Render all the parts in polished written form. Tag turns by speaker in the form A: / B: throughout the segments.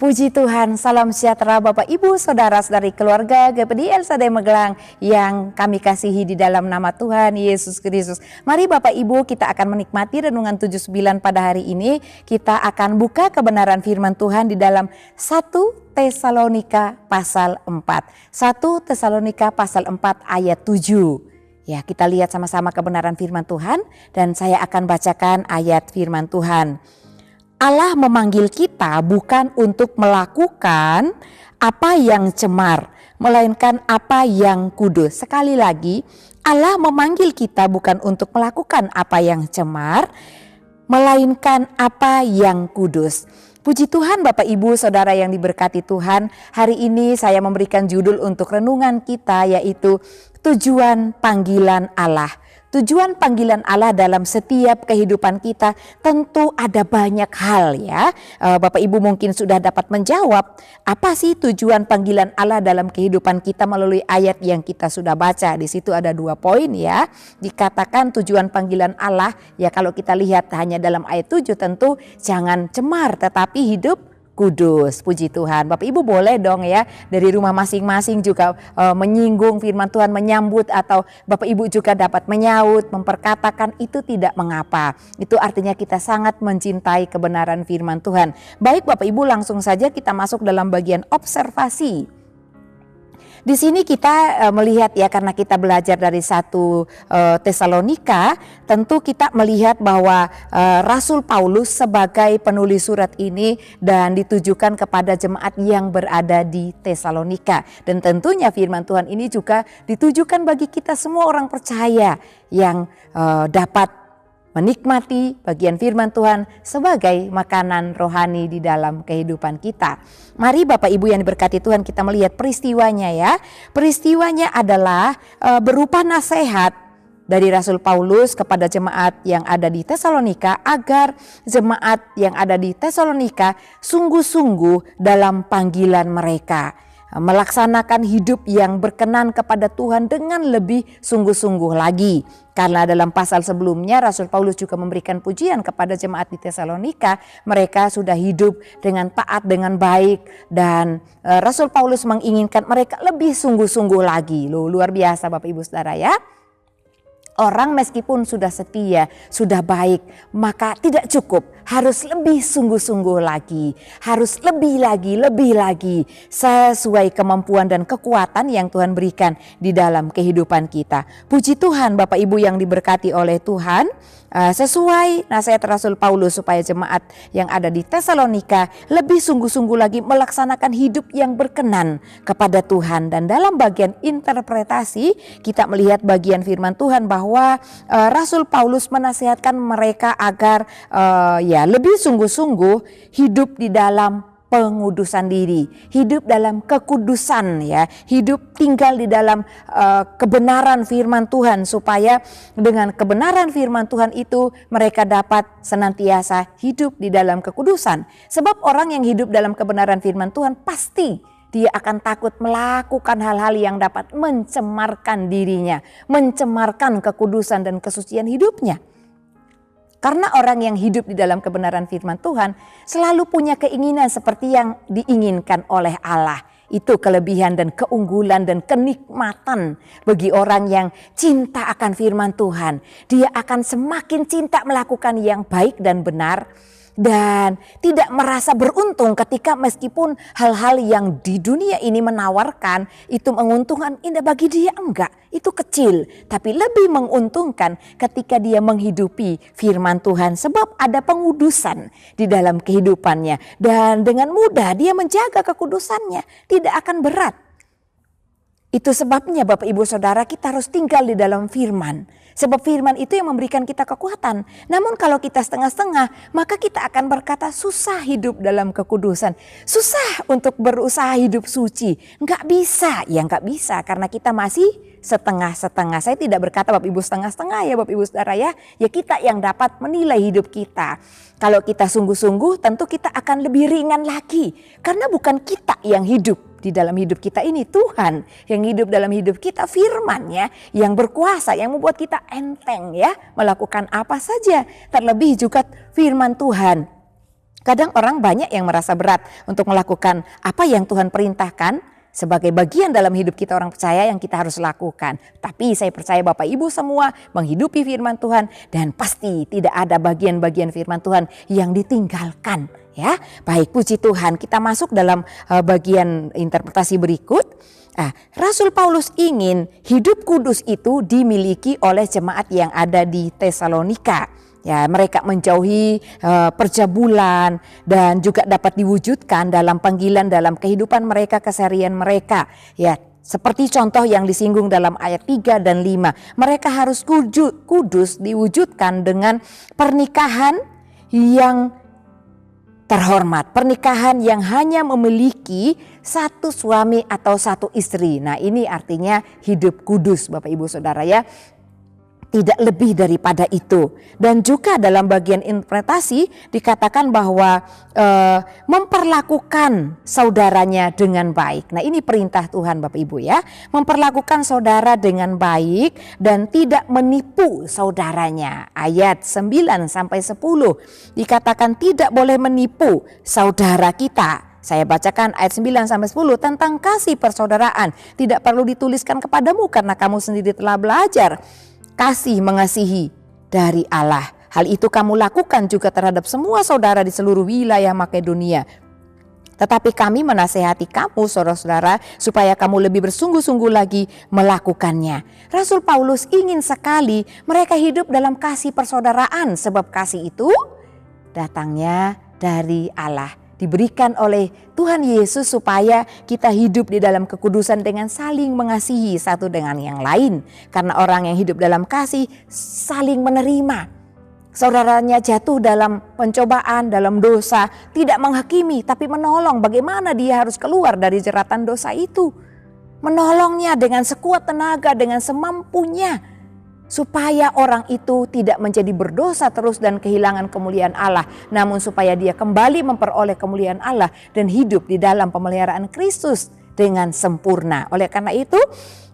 A: Puji Tuhan, salam sejahtera Bapak Ibu Saudara-saudari keluarga GPD LSD Magelang yang kami kasihi di dalam nama Tuhan Yesus Kristus. Mari Bapak Ibu, kita akan menikmati renungan 79 pada hari ini. Kita akan buka kebenaran firman Tuhan di dalam 1 Tesalonika pasal 4. 1 Tesalonika pasal 4 ayat 7. Ya, kita lihat sama-sama kebenaran firman Tuhan dan saya akan bacakan ayat firman Tuhan. Allah memanggil kita bukan untuk melakukan apa yang cemar, melainkan apa yang kudus. Sekali lagi, Allah memanggil kita bukan untuk melakukan apa yang cemar, melainkan apa yang kudus. Puji Tuhan Bapak Ibu Saudara yang diberkati Tuhan, hari ini saya memberikan judul untuk renungan kita yaitu tujuan panggilan Allah. Tujuan panggilan Allah dalam setiap kehidupan kita tentu ada banyak hal ya. Bapak Ibu mungkin sudah dapat menjawab apa sih tujuan panggilan Allah dalam kehidupan kita melalui ayat yang kita sudah baca. Di situ ada 2 poin ya. Dikatakan tujuan panggilan Allah ya, kalau kita lihat hanya dalam ayat 7 tentu jangan cemar tetapi hidup kudus. Puji Tuhan. Bapak Ibu boleh dong ya dari rumah masing-masing juga menyinggung firman Tuhan, menyambut, atau Bapak Ibu juga dapat menyaut, memperkatakan, itu tidak mengapa. Itu artinya kita sangat mencintai kebenaran firman Tuhan. Baik Bapak Ibu, langsung saja kita masuk dalam bagian observasi. Di sini kita melihat ya, karena kita belajar dari 1 Tesalonika, tentu kita melihat bahwa Rasul Paulus sebagai penulis surat ini dan ditujukan kepada jemaat yang berada di Tesalonika. Dan tentunya firman Tuhan ini juga ditujukan bagi kita semua orang percaya yang dapat menikmati bagian firman Tuhan sebagai makanan rohani di dalam kehidupan kita. Mari Bapak Ibu yang diberkati Tuhan, kita melihat peristiwanya ya. Peristiwanya adalah berupa nasihat dari Rasul Paulus kepada jemaat yang ada di Tesalonika agar jemaat yang ada di Tesalonika sungguh-sungguh dalam panggilan mereka, melaksanakan hidup yang berkenan kepada Tuhan dengan lebih sungguh-sungguh lagi. Karena dalam pasal sebelumnya Rasul Paulus juga memberikan pujian kepada jemaat di Tesalonika, mereka sudah hidup dengan taat, dengan baik, dan Rasul Paulus menginginkan mereka lebih sungguh-sungguh lagi. Loh, luar biasa Bapak Ibu Saudara ya. Orang meskipun sudah setia, sudah baik, maka tidak cukup, harus lebih sungguh-sungguh lagi, harus lebih lagi sesuai kemampuan dan kekuatan yang Tuhan berikan di dalam kehidupan kita. Puji Tuhan Bapak Ibu yang diberkati oleh Tuhan, sesuai nasihat Rasul Paulus supaya jemaat yang ada di Tesalonika lebih sungguh-sungguh lagi melaksanakan hidup yang berkenan kepada Tuhan. Dan dalam bagian interpretasi kita melihat bagian firman Tuhan bahwa Rasul Paulus menasihatkan mereka agar lebih sungguh-sungguh hidup di dalam pengudusan diri, hidup dalam kekudusan ya, hidup tinggal di dalam kebenaran firman Tuhan, supaya dengan kebenaran firman Tuhan itu mereka dapat senantiasa hidup di dalam kekudusan. Sebab orang yang hidup dalam kebenaran firman Tuhan pasti dia akan takut melakukan hal-hal yang dapat mencemarkan dirinya, mencemarkan kekudusan dan kesucian hidupnya. Karena orang yang hidup di dalam kebenaran firman Tuhan selalu punya keinginan seperti yang diinginkan oleh Allah. Itu kelebihan dan keunggulan dan kenikmatan bagi orang yang cinta akan firman Tuhan. Dia akan semakin cinta melakukan yang baik dan benar, dan tidak merasa beruntung ketika meskipun hal-hal yang di dunia ini menawarkan itu menguntungkan, indah bagi dia enggak, itu kecil, tapi lebih menguntungkan ketika dia menghidupi firman Tuhan, sebab ada pengudusan di dalam kehidupannya dan dengan mudah dia menjaga kekudusannya, tidak akan berat. Itu sebabnya Bapak Ibu Saudara, kita harus tinggal di dalam firman. Sebab firman itu yang memberikan kita kekuatan. Namun kalau kita setengah-setengah, maka kita akan berkata susah hidup dalam kekudusan. Susah untuk berusaha hidup suci. Enggak bisa, ya enggak bisa karena kita masih setengah-setengah. Saya tidak berkata Bapak Ibu setengah-setengah ya Bapak Ibu Saudara ya. Ya kita yang dapat menilai hidup kita. Kalau kita sungguh-sungguh tentu kita akan lebih ringan lagi. Karena bukan kita yang hidup di dalam hidup kita ini, Tuhan yang hidup dalam hidup kita, firman-Nya yang berkuasa, yang membuat kita enteng ya melakukan apa saja. Terlebih juga firman Tuhan Kadang orang banyak yang merasa berat untuk melakukan apa yang Tuhan perintahkan sebagai bagian dalam hidup kita orang percaya yang kita harus lakukan. Tapi saya percaya Bapak Ibu semua menghidupi firman Tuhan dan pasti tidak ada bagian-bagian firman Tuhan yang ditinggalkan. Ya, baik, puji Tuhan. Kita masuk dalam bagian interpretasi berikut. Rasul Paulus ingin hidup kudus itu dimiliki oleh jemaat yang ada di Tesalonika. Ya, mereka menjauhi percabulan dan juga dapat diwujudkan dalam panggilan dalam kehidupan mereka, keseharian mereka. Ya, seperti contoh yang disinggung dalam ayat 3 dan 5. Mereka harus kudus diwujudkan dengan pernikahan yang terhormat. Pernikahan yang hanya memiliki satu suami atau satu istri. Nah, ini artinya hidup kudus Bapak Ibu Saudara ya. Tidak lebih daripada itu. Dan juga dalam bagian interpretasi dikatakan bahwa memperlakukan saudaranya dengan baik. Nah, ini perintah Tuhan Bapak Ibu ya. Memperlakukan saudara dengan baik dan tidak menipu saudaranya. Ayat 9 sampai 10 dikatakan tidak boleh menipu saudara kita. Saya bacakan ayat 9 sampai 10 tentang kasih persaudaraan. Tidak perlu dituliskan kepadamu karena kamu sendiri telah belajar kasih mengasihi dari Allah. Hal itu kamu lakukan juga terhadap semua saudara di seluruh wilayah Makedonia. Tetapi kami menasehati kamu saudara-saudara supaya kamu lebih bersungguh-sungguh lagi melakukannya. Rasul Paulus ingin sekali mereka hidup dalam kasih persaudaraan sebab kasih itu datangnya dari Allah. Diberikan oleh Tuhan Yesus supaya kita hidup di dalam kekudusan dengan saling mengasihi satu dengan yang lain. Karena orang yang hidup dalam kasih saling menerima. Saudaranya jatuh dalam pencobaan, dalam dosa, tidak menghakimi tapi menolong bagaimana dia harus keluar dari jeratan dosa itu. Menolongnya dengan sekuat tenaga, dengan semampunya. Supaya orang itu tidak menjadi berdosa terus dan kehilangan kemuliaan Allah. Namun supaya dia kembali memperoleh kemuliaan Allah dan hidup di dalam pemeliharaan Kristus dengan sempurna. Oleh karena itu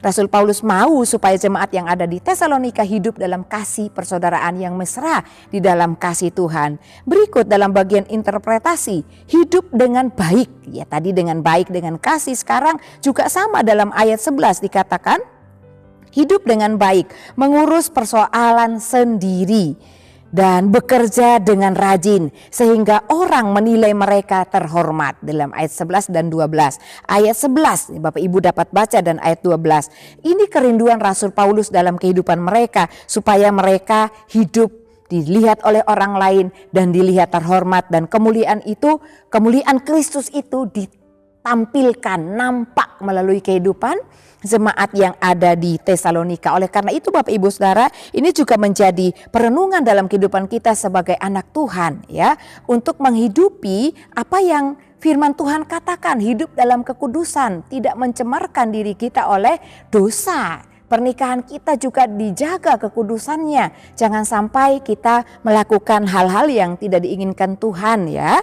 A: Rasul Paulus mau supaya jemaat yang ada di Tesalonika hidup dalam kasih persaudaraan yang mesra di dalam kasih Tuhan. Berikut dalam bagian interpretasi hidup dengan baik. Ya, tadi dengan baik, dengan kasih, sekarang juga sama dalam ayat 11 dikatakan hidup dengan baik, mengurus persoalan sendiri dan bekerja dengan rajin sehingga orang menilai mereka terhormat dalam ayat 11 dan 12. Ayat 11 Bapak Ibu dapat baca dan ayat 12. Ini kerinduan Rasul Paulus dalam kehidupan mereka supaya mereka hidup dilihat oleh orang lain dan dilihat terhormat dan kemuliaan Kristus itu ditampilkan, nampak melalui kehidupan jemaat yang ada di Tesalonika. Oleh karena itu Bapak Ibu Saudara, ini juga menjadi perenungan dalam kehidupan kita sebagai anak Tuhan ya, untuk menghidupi apa yang firman Tuhan katakan, hidup dalam kekudusan, tidak mencemarkan diri kita oleh dosa. Pernikahan kita juga dijaga kekudusannya. Jangan sampai kita melakukan hal-hal yang tidak diinginkan Tuhan ya.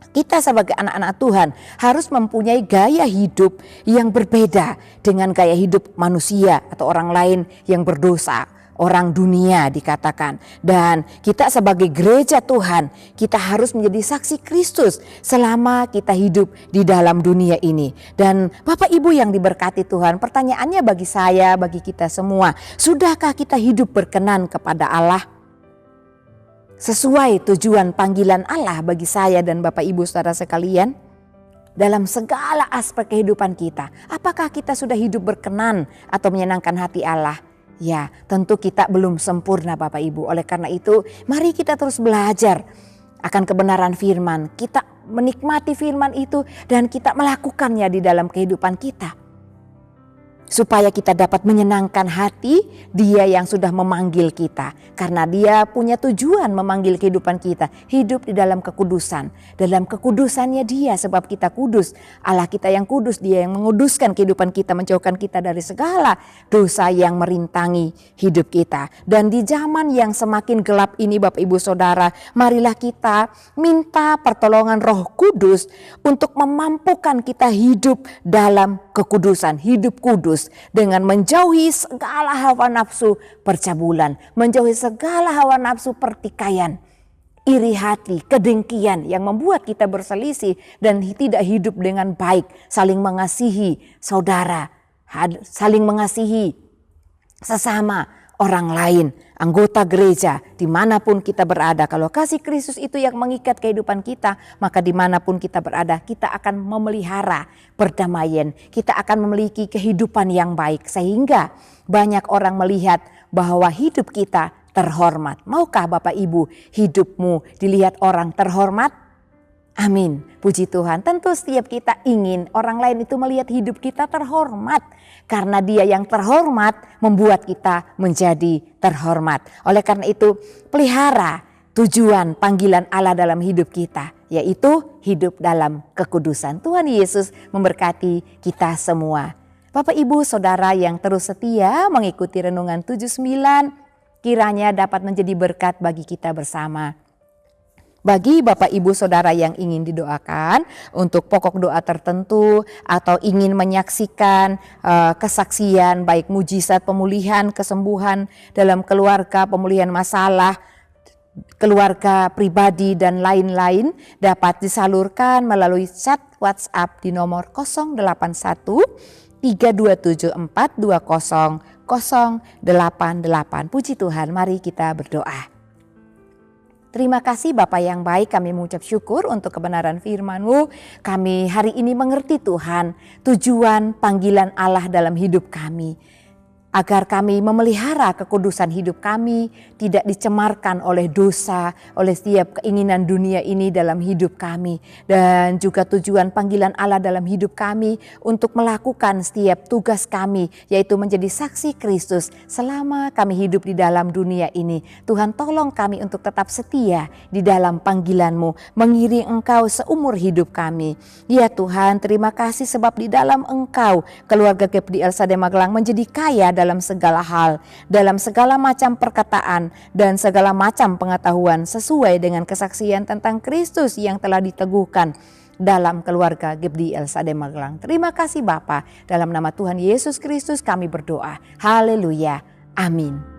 A: Kita sebagai anak-anak Tuhan harus mempunyai gaya hidup yang berbeda dengan gaya hidup manusia atau orang lain yang berdosa, orang dunia dikatakan. Dan kita sebagai gereja Tuhan, kita harus menjadi saksi Kristus selama kita hidup di dalam dunia ini. Dan Bapak Ibu yang diberkati Tuhan, pertanyaannya bagi saya, bagi kita semua, sudahkah kita hidup berkenan kepada Allah? Sesuai tujuan panggilan Allah bagi saya dan Bapak Ibu Saudara sekalian dalam segala aspek kehidupan kita. Apakah kita sudah hidup berkenan atau menyenangkan hati Allah? Ya, tentu kita belum sempurna Bapak Ibu. Oleh karena itu, mari kita terus belajar akan kebenaran firman. Kita menikmati firman itu dan kita melakukannya di dalam kehidupan kita. Supaya kita dapat menyenangkan hati Dia yang sudah memanggil kita. Karena Dia punya tujuan memanggil kehidupan kita. Hidup di dalam kekudusan. Dalam kekudusannya Dia, sebab kita kudus. Allah kita yang kudus, Dia yang menguduskan kehidupan kita. Menjauhkan kita dari segala dosa yang merintangi hidup kita. Dan di zaman yang semakin gelap ini Bapak Ibu Saudara, marilah kita minta pertolongan Roh Kudus untuk memampukan kita hidup dalam kekudusan. Hidup kudus. Dengan menjauhi segala hawa nafsu percabulan, menjauhi segala hawa nafsu pertikaian, iri hati, kedengkian yang membuat kita berselisih dan tidak hidup dengan baik, saling mengasihi saudara, saling mengasihi sesama orang lain, anggota gereja, dimanapun kita berada. Kalau kasih Kristus itu yang mengikat kehidupan kita, maka dimanapun kita berada, kita akan memelihara perdamaian. Kita akan memiliki kehidupan yang baik, sehingga banyak orang melihat bahwa hidup kita terhormat. Maukah Bapak Ibu hidupmu dilihat orang terhormat? Amin, puji Tuhan. Tentu setiap kita ingin orang lain itu melihat hidup kita terhormat. Karena dia yang terhormat membuat kita menjadi terhormat. Oleh karena itu pelihara tujuan panggilan Allah dalam hidup kita. Yaitu hidup dalam kekudusan. Tuhan Yesus memberkati kita semua. Bapak Ibu Saudara yang terus setia mengikuti Renungan 79. Kiranya dapat menjadi berkat bagi kita bersama. Bagi Bapak Ibu Saudara yang ingin didoakan untuk pokok doa tertentu atau ingin menyaksikan kesaksian baik mujizat pemulihan, kesembuhan dalam keluarga, pemulihan masalah keluarga pribadi dan lain-lain dapat disalurkan melalui chat WhatsApp di nomor 081 3274 20088. Puji Tuhan, mari kita berdoa. Terima kasih Bapa yang baik, kami mengucap syukur untuk kebenaran firman-Mu. Kami hari ini mengerti Tuhan tujuan panggilan Allah dalam hidup kami. Agar kami memelihara kekudusan hidup kami, tidak dicemarkan oleh dosa, oleh setiap keinginan dunia ini dalam hidup kami. Dan juga tujuan panggilan Allah dalam hidup kami untuk melakukan setiap tugas kami, yaitu menjadi saksi Kristus selama kami hidup di dalam dunia ini. Tuhan tolong kami untuk tetap setia di dalam panggilan-Mu, mengiring Engkau seumur hidup kami. Ya Tuhan, terima kasih sebab di dalam Engkau, keluarga GPD El Shaddai Magelang menjadi kaya dalam segala hal, dalam segala macam perkataan dan segala macam pengetahuan sesuai dengan kesaksian tentang Kristus yang telah diteguhkan dalam keluarga GPD El Shaddai Magelang. Terima kasih Bapa, dalam nama Tuhan Yesus Kristus kami berdoa. Haleluya. Amin.